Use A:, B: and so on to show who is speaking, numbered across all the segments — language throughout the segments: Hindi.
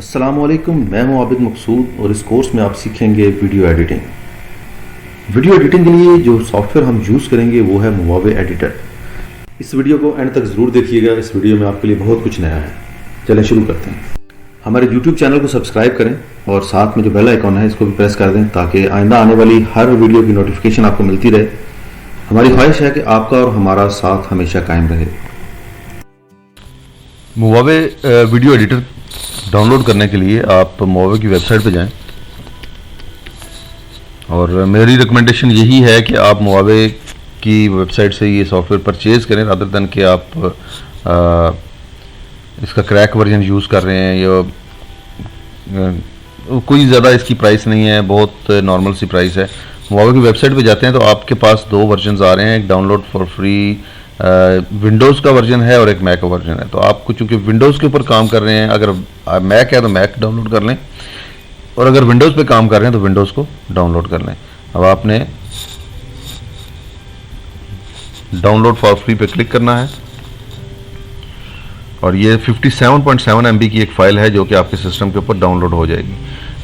A: अस्सलामुअलैकुम, मैं हूं आबिद मकसूद और इस कोर्स में आप सीखेंगे वीडियो एडिटिंग। वीडियो एडिटिंग के लिए जो सॉफ्टवेयर हम यूज़ करेंगे वो है मोवावे एडिटर। इस वीडियो को एंड तक ज़रूर देखिएगा, इस वीडियो में आपके लिए बहुत कुछ नया है। चलें शुरू करते हैं। हमारे यूट्यूब चैनल को सब्सक्राइब करें और साथ में जो बेल आइकॉन है इसको भी प्रेस कर दें ताकि आइंदा आने वाली हर वीडियो की नोटिफिकेशन आपको मिलती रहे। हमारी ख्वाहिश है कि आपका और हमारा साथ हमेशा कायम रहे।
B: मोवावे वीडियो एडिटर डाउनलोड करने के लिए आप मोवावे की वेबसाइट पे जाएं और मेरी रिकमेंडेशन यही है कि आप मोवावे की वेबसाइट से ये सॉफ्टवेयर परचेज़ करें रादर देन कि आप इसका क्रैक वर्जन यूज़ कर रहे हैं या कोई ज़्यादा इसकी प्राइस नहीं है, बहुत नॉर्मल सी प्राइस है। मोवावे की वेबसाइट पे जाते हैं तो आपके पास दो वर्जन आ रहे हैं, एक डाउनलोड फॉर फ्री विंडोज़ का वर्जन है और एक मैक का वर्जन है। तो आपको चूंकि विंडोज़ के ऊपर काम कर रहे हैं, अगर मैक है तो मैक डाउनलोड कर लें और अगर विंडोज़ पे काम कर रहे हैं तो विंडोज़ को डाउनलोड कर लें। अब आपने डाउनलोड फॉर फ्री पे क्लिक करना है और ये 57.7 MB की एक फ़ाइल है जो कि आपके सिस्टम के ऊपर डाउनलोड हो जाएगी।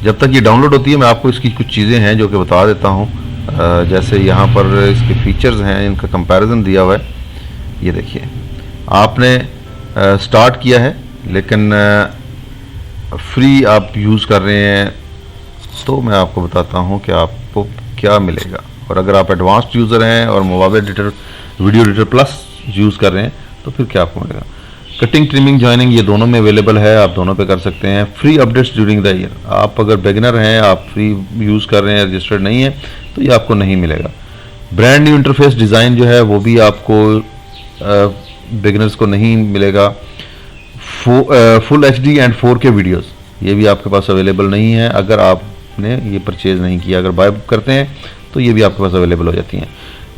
B: जब तक ये डाउनलोड होती है मैं आपको इसकी कुछ चीज़ें हैं जो कि बता देता हूँ। जैसे यहाँ पर इसके फीचर्स हैं, इनका कंपैरिजन दिया हुआ है। ये देखिए, आपने स्टार्ट किया है लेकिन फ्री आप यूज़ कर रहे हैं, तो मैं आपको बताता हूँ कि आपको क्या मिलेगा। और अगर आप एडवांस्ड यूज़र हैं और Movavi editor video editor plus use कर रहे हैं तो फिर क्या आपको मिलेगा। कटिंग, ट्रिमिंग, जॉइनिंग ये दोनों में अवेलेबल है, आप दोनों पे कर सकते हैं। Free updates during the year, आप अगर बिगिनर हैं, आप फ्री यूज़ कर रहे हैं, रजिस्टर्ड नहीं है तो ये आपको नहीं मिलेगा। ब्रांड न्यू इंटरफेस डिज़ाइन जो है वो भी आपको बिगिनर्स को नहीं मिलेगा। Full HD and 4K videos ये भी आपके पास अवेलेबल नहीं है अगर आपने ये परचेज़ नहीं किया। अगर बाय करते हैं तो ये भी आपके पास अवेलेबल हो जाती हैं।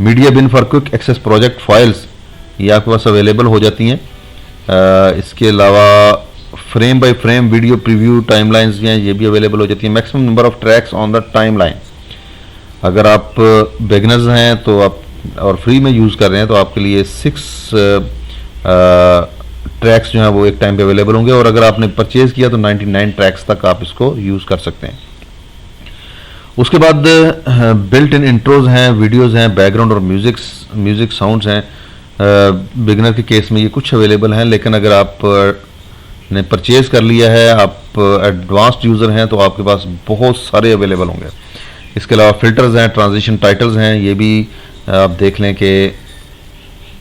B: Media bin for quick access project files ये आपके पास अवेलेबल हो जाती हैं। इसके अलावा frame by frame video preview timelines हैं, ये भी अवेलेबल हो जाती है। Maximum number of tracks on the timeline, अगर आप बिगिनर्स हैं तो आप और फ्री में यूज़ कर रहे हैं तो आपके लिए 6 ट्रैक्स जो हैं वो एक टाइम पे अवेलेबल होंगे और अगर आपने परचेज़ किया तो 99 ट्रैक्स तक आप इसको यूज़ कर सकते हैं। उसके बाद बिल्ट इन इंट्रोज हैं, वीडियोज़ हैं, बैकग्राउंड और म्यूज़िक साउंड्स हैं। बिगिनर के केस में ये कुछ अवेलेबल हैं, लेकिन अगर आप ने परचेज़ कर लिया है, आप एडवांस्ड यूज़र हैं तो आपके पास बहुत सारे अवेलेबल होंगे। इसके अलावा फ़िल्टर्स हैं, ट्रांजिशन टाइटल्स हैं, ये भी आप देख लें कि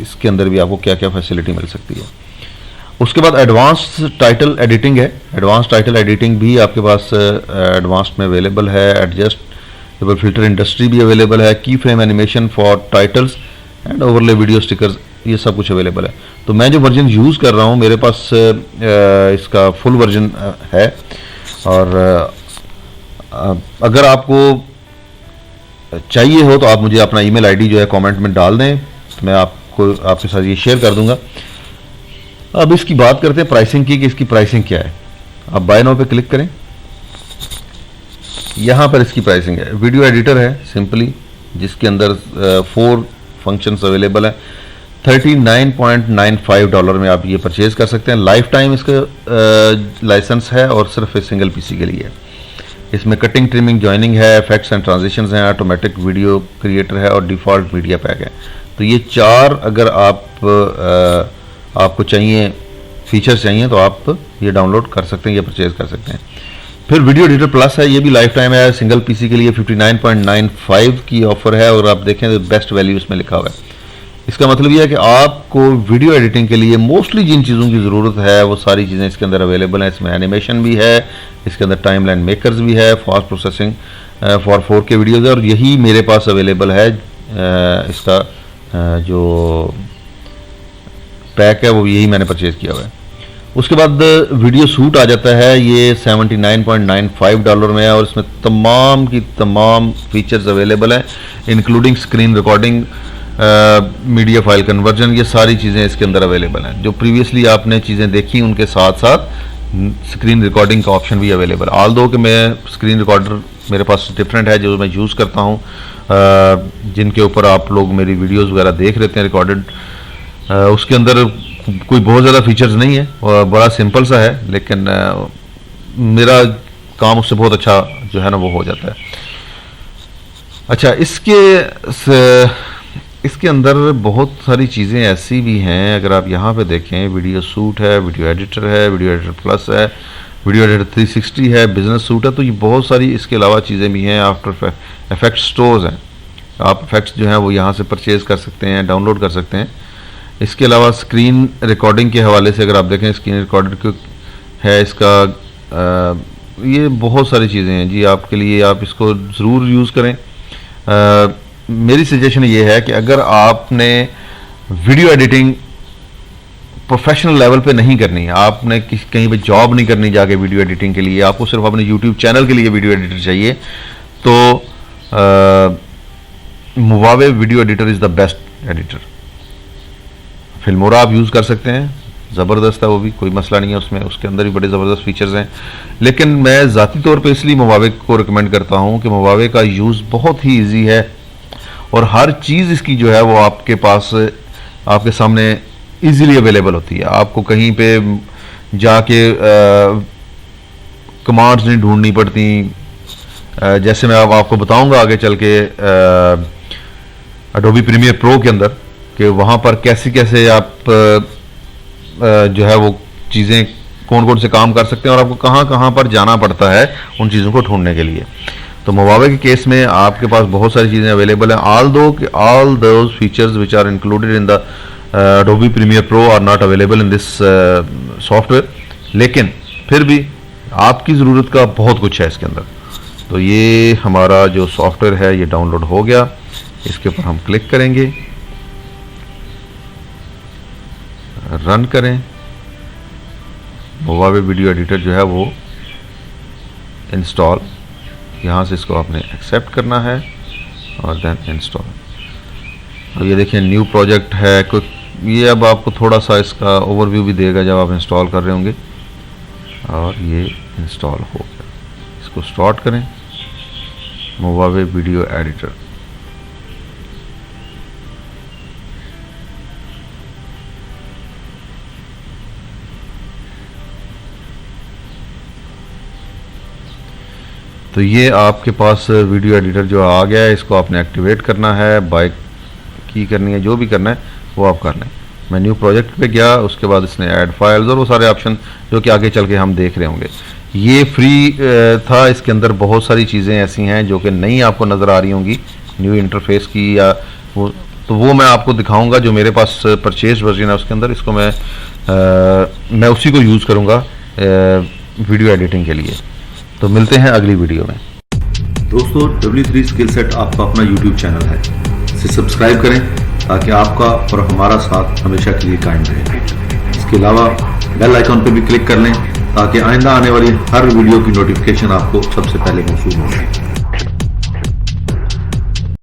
B: इसके अंदर भी आपको क्या क्या फैसिलिटी मिल सकती है। उसके बाद एडवांस्ड टाइटल एडिटिंग है। एडवांस्ड टाइटल एडिटिंग भी आपके पास एडवांस्ड में अवेलेबल है। एडजस्टेबल फिल्टर इंडस्ट्री भी अवेलेबल है। की frame animation for titles and overlay video stickers, ये सब कुछ अवेलेबल है। तो मैं जो वर्जन यूज़ कर रहा हूँ, मेरे पास इसका फुल वर्जन है और अगर आपको चाहिए हो तो आप मुझे अपना ईमेल आईडी जो है कमेंट में डाल दें, तो मैं आपको आपके साथ ये शेयर कर दूंगा। अब इसकी बात करते हैं प्राइसिंग की कि इसकी प्राइसिंग क्या है। आप बाय नाउ पे क्लिक करें, यहाँ पर इसकी प्राइसिंग है। वीडियो एडिटर है सिंपली, जिसके अंदर 4 फंक्शंस अवेलेबल है। $39.95 में आप ये परचेज़ कर सकते हैं। लाइफ टाइम इसका लाइसेंस है और सिर्फ एक सिंगल PC के लिए। इसमें कटिंग, ट्रिमिंग, जॉइनिंग है, इफेक्ट्स एंड ट्रांजिशंस हैं, ऑटोमेटिक वीडियो क्रिएटर है और डिफ़ॉल्ट मीडिया पैक है। तो ये 4 अगर आपको चाहिए, फीचर्स चाहिए, तो आप ये डाउनलोड कर सकते हैं, ये परचेज़ कर सकते हैं। फिर वीडियो एडिटर प्लस है, ये भी लाइफ टाइम है। सिंगल PC के लिए 59.95 की ऑफर है और आप देखें तो बेस्ट वैल्यू इसमें लिखा हुआ है। इसका मतलब यह है कि आपको वीडियो एडिटिंग के लिए मोस्टली जिन चीज़ों की ज़रूरत है वो सारी चीज़ें इसके अंदर अवेलेबल हैं। इसमें एनिमेशन भी है, इसके अंदर टाइमलाइन मेकर्स भी है, fast processing for 4K videos है और यही मेरे पास अवेलेबल है। इसका जो पैक है वो यही मैंने परचेज़ किया हुआ है। उसके बाद वीडियो सूट आ जाता है, ये $79.95 में है और इसमें तमाम की तमाम फीचर्स अवेलेबल हैं, including screen recording, media file conversion, ये सारी चीज़ें इसके अंदर अवेलेबल हैं। जो प्रीवियसली आपने चीज़ें देखी उनके साथ साथ स्क्रीन रिकॉर्डिंग का ऑप्शन भी अवेलेबल। ऑल दो कि मैं स्क्रीन रिकॉर्डर मेरे पास डिफरेंट है जो मैं यूज़ करता हूँ, जिनके ऊपर आप लोग मेरी वीडियोज़ वगैरह देख लेते हैं रिकॉर्डेड। उसके अंदर कोई बहुत ज़्यादा फीचर्स नहीं है और बड़ा सिंपल सा है, लेकिन मेरा काम उससे बहुत अच्छा जो है ना वो हो जाता है। अच्छा, इसके अंदर बहुत सारी चीज़ें ऐसी भी हैं, अगर आप यहाँ पे देखें, वीडियो सूट है, वीडियो एडिटर है, वीडियो एडिटर प्लस है, वीडियो एडिटर 360 है, बिजनेस सूट है, तो ये बहुत सारी इसके अलावा चीज़ें भी हैं। आफ्टर इफेक्ट स्टोर्स हैं, आप इफेक्ट्स जो हैं वो यहाँ से परचेज़ कर सकते हैं, डाउनलोड कर सकते हैं। इसके अलावा स्क्रीन रिकॉर्डिंग के हवाले से अगर आप देखें, स्क्रीन रिकॉर्डिंग है इसका, ये बहुत सारी चीज़ें हैं जी आपके लिए, आप इसको ज़रूर यूज़ करें। मेरी सजेशन ये है कि अगर आपने वीडियो एडिटिंग प्रोफेशनल लेवल पे नहीं करनी है, आपने कहीं पे जॉब नहीं करनी जाके वीडियो एडिटिंग के लिए, आपको सिर्फ अपने यूट्यूब चैनल के लिए वीडियो एडिटर चाहिए, तो Movavi video editor is the best editor. Filmora आप यूज़ कर सकते हैं, ज़बरदस्त है वो भी, कोई मसला नहीं है उसमें, उसके अंदर भी बड़े ज़बरदस्त फीचर्स हैं। लेकिन मैं ज़ाती तौर पे इसलिए मुवावे को रिकमेंड करता हूँ कि मुवावे का यूज़ बहुत ही ईजी है और हर चीज़ इसकी जो है वो आपके पास, आपके सामने ईज़िली अवेलेबल होती है। आपको कहीं पे जाके कमांड्स नहीं ढूंढनी पड़ती। जैसे मैं अब आपको बताऊंगा आगे चल के एडोबी प्रीमियर प्रो के अंदर, कि वहाँ पर कैसे कैसे आप जो है वो चीज़ें कौन कौन से काम कर सकते हैं और आपको कहाँ कहाँ पर जाना पड़ता है उन चीज़ों को ढूंढने के लिए। तो मुवावे के केस में आपके पास बहुत सारी चीज़ें अवेलेबल हैं, all those features which are included in the Adobe Premiere Pro are not available in this software, लेकिन फिर भी आपकी ज़रूरत का बहुत कुछ है इसके अंदर। तो ये हमारा जो सॉफ्टवेयर है ये डाउनलोड हो गया, इसके ऊपर हम क्लिक करेंगे, रन करें। मुवावे वीडियो एडिटर जो है वो इंस्टॉल, यहाँ से इसको आपने एक्सेप्ट करना है और देन इंस्टॉल। तो ये देखिए न्यू प्रोजेक्ट है, ये अब आपको थोड़ा सा इसका ओवरव्यू भी देगा जब आप इंस्टॉल कर रहे होंगे। और ये इंस्टॉल हो गया, इसको स्टार्ट करें, मुवावे वीडियो एडिटर। तो ये आपके पास वीडियो एडिटर जो आ गया है, इसको आपने एक्टिवेट करना है, बाय की करनी है, जो भी करना है वो आप कर लें। मैं न्यू प्रोजेक्ट पे गया, उसके बाद इसने ऐड फाइल्स और वो सारे ऑप्शन जो कि आगे चल के हम देख रहे होंगे। ये फ्री था, इसके अंदर बहुत सारी चीज़ें ऐसी हैं जो कि नई आपको नज़र आ रही होंगी न्यू इंटरफेस की, या वो मैं आपको दिखाऊंगा। जो मेरे पास परचेज वर्जन है उसके अंदर, इसको मैं उसी को यूज़ करूँगा वीडियो एडिटिंग के लिए। तो मिलते हैं अगली वीडियो में।
A: दोस्तों, W3 स्किल सेट आपका अपना YouTube चैनल है, इसे सब्सक्राइब करें ताकि आपका और हमारा साथ हमेशा के लिए कायम रहे। इसके अलावा बेल आइकॉन पर भी क्लिक कर लें ताकि आइंदा आने वाली हर वीडियो की नोटिफिकेशन आपको सबसे पहले मौसूल हो।